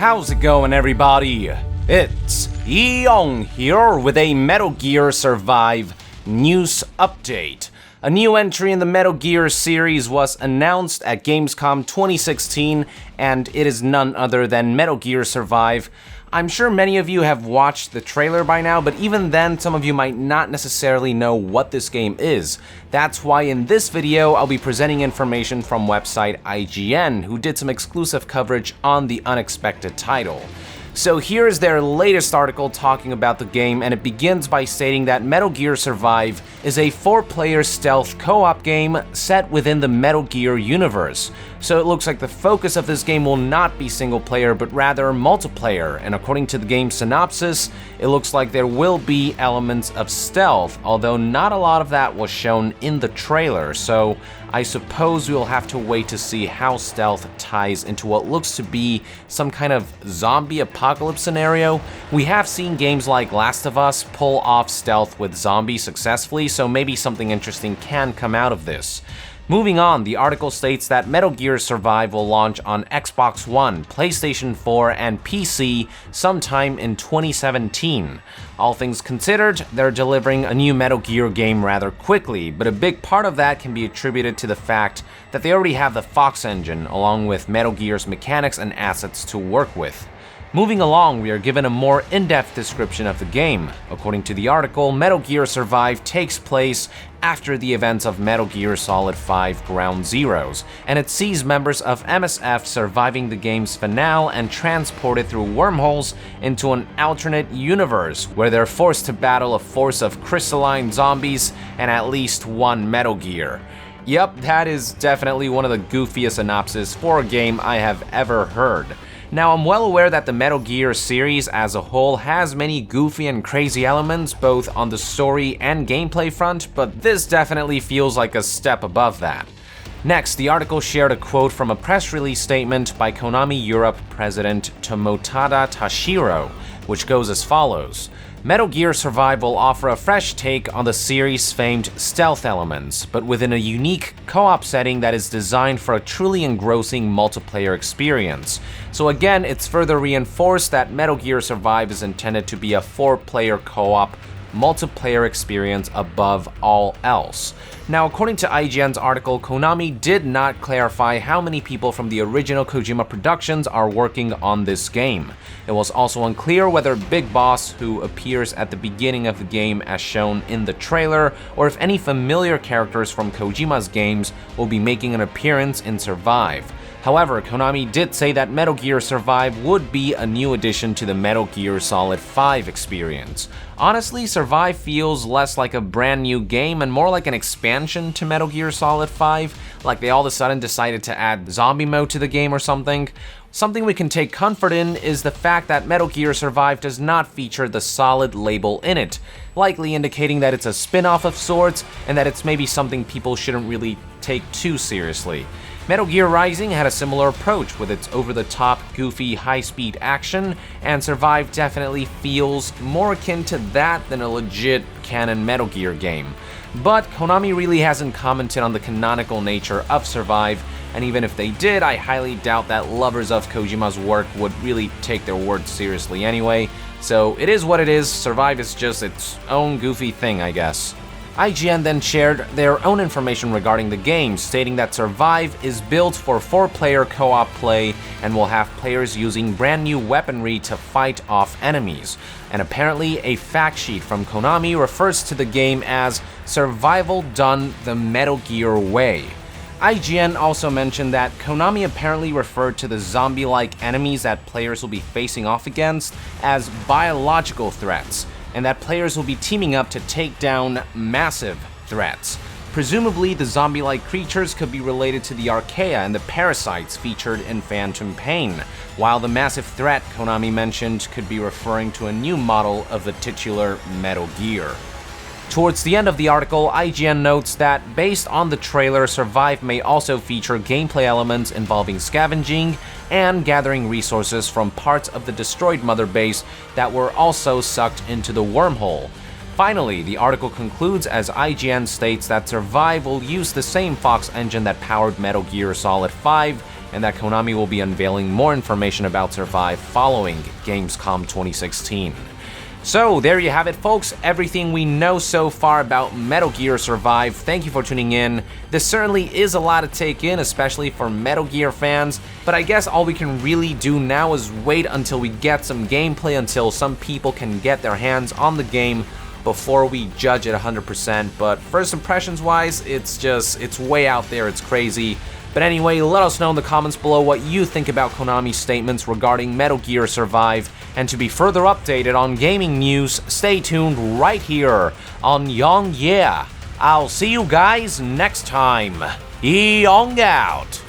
How's it going, everybody? It's Eong here with a Metal Gear Survive news update. A new entry in the Metal Gear series was announced at Gamescom 2016, and it is none other than Metal Gear Survive. I'm sure many of you have watched the trailer by now, but even then, some of you might not necessarily know what this game is. That's why in this video, I'll be presenting information from website IGN, who did some exclusive coverage on the unexpected title. So here's their latest article talking about the game, and it begins by stating that Metal Gear Survive is a 4-player stealth co-op game set within the Metal Gear universe. So it looks like the focus of this game will not be single player, but rather multiplayer, and according to the game's synopsis, it looks like there will be elements of stealth, although not a lot of that was shown in the trailer, so I suppose we'll have to wait to see how stealth ties into what looks to be some kind of zombie apocalypse scenario. We have seen games like Last of Us pull off stealth with zombies successfully, so maybe something interesting can come out of this. Moving on, the article states that Metal Gear Survive will launch on Xbox One, PlayStation 4, and PC sometime in 2017. All things considered, they're delivering a new Metal Gear game rather quickly, but a big part of that can be attributed to the fact that they already have the Fox engine, along with Metal Gear's mechanics and assets to work with. Moving along, we are given a more in-depth description of the game. According to the article, Metal Gear Survive takes place after the events of Metal Gear Solid 5 Ground Zeroes, and it sees members of MSF surviving the game's finale and transported through wormholes into an alternate universe where they're forced to battle a force of crystalline zombies and at least one Metal Gear. Yep, that is definitely one of the goofiest synopses for a game I have ever heard. Now, I'm well aware that the Metal Gear series as a whole has many goofy and crazy elements, both on the story and gameplay front, but this definitely feels like a step above that. Next, the article shared a quote from a press release statement by Konami Europe president Tomotada Tashiro, which goes as follows. Metal Gear Survive will offer a fresh take on the series' famed stealth elements, but within a unique co-op setting that is designed for a truly engrossing multiplayer experience. So again, it's further reinforced that Metal Gear Survive is intended to be a 4-player co-op multiplayer experience above all else. Now, according to IGN's article, Konami did not clarify how many people from the original Kojima Productions are working on this game. It was also unclear whether Big Boss, who appears at the beginning of the game as shown in the trailer, or if any familiar characters from Kojima's games will be making an appearance in Survive. However, Konami did say that Metal Gear Survive would be a new addition to the Metal Gear Solid 5 experience. Honestly, Survive feels less like a brand new game and more like an expansion to Metal Gear Solid 5, like they all of a sudden decided to add zombie mode to the game or something. Something we can take comfort in is the fact that Metal Gear Survive does not feature the Solid label in it, likely indicating that it's a spin-off of sorts and that it's maybe something people shouldn't really take too seriously. Metal Gear Rising had a similar approach with its over-the-top, goofy, high-speed action, and Survive definitely feels more akin to that than a legit canon Metal Gear game. But Konami really hasn't commented on the canonical nature of Survive, and even if they did, I highly doubt that lovers of Kojima's work would really take their words seriously anyway. So it is what it is, Survive is just its own goofy thing, I guess. IGN then shared their own information regarding the game, stating that Survive is built for 4-player co-op play and will have players using brand new weaponry to fight off enemies. And apparently, a fact sheet from Konami refers to the game as Survival Done the Metal Gear Way. IGN also mentioned that Konami apparently referred to the zombie-like enemies that players will be facing off against as biological threats, and that players will be teaming up to take down massive threats. Presumably, the zombie-like creatures could be related to the Archaea and the parasites featured in Phantom Pain, while the massive threat Konami mentioned could be referring to a new model of the titular Metal Gear. Towards the end of the article, IGN notes that based on the trailer, Survive may also feature gameplay elements involving scavenging and gathering resources from parts of the destroyed Mother Base that were also sucked into the wormhole. Finally, the article concludes as IGN states that Survive will use the same Fox engine that powered Metal Gear Solid 5 and that Konami will be unveiling more information about Survive following Gamescom 2016. So, there you have it, folks. Everything we know so far about Metal Gear Survive. Thank you for tuning in. This certainly is a lot to take in, especially for Metal Gear fans, but I guess all we can really do now is wait until we get some gameplay, until some people can get their hands on the game before we judge it 100%. But first impressions wise, it's way out there, it's crazy. But anyway, let us know in the comments below what you think about Konami's statements regarding Metal Gear Survive. And to be further updated on gaming news, stay tuned right here on Yong Yeah. I'll see you guys next time. Yong out.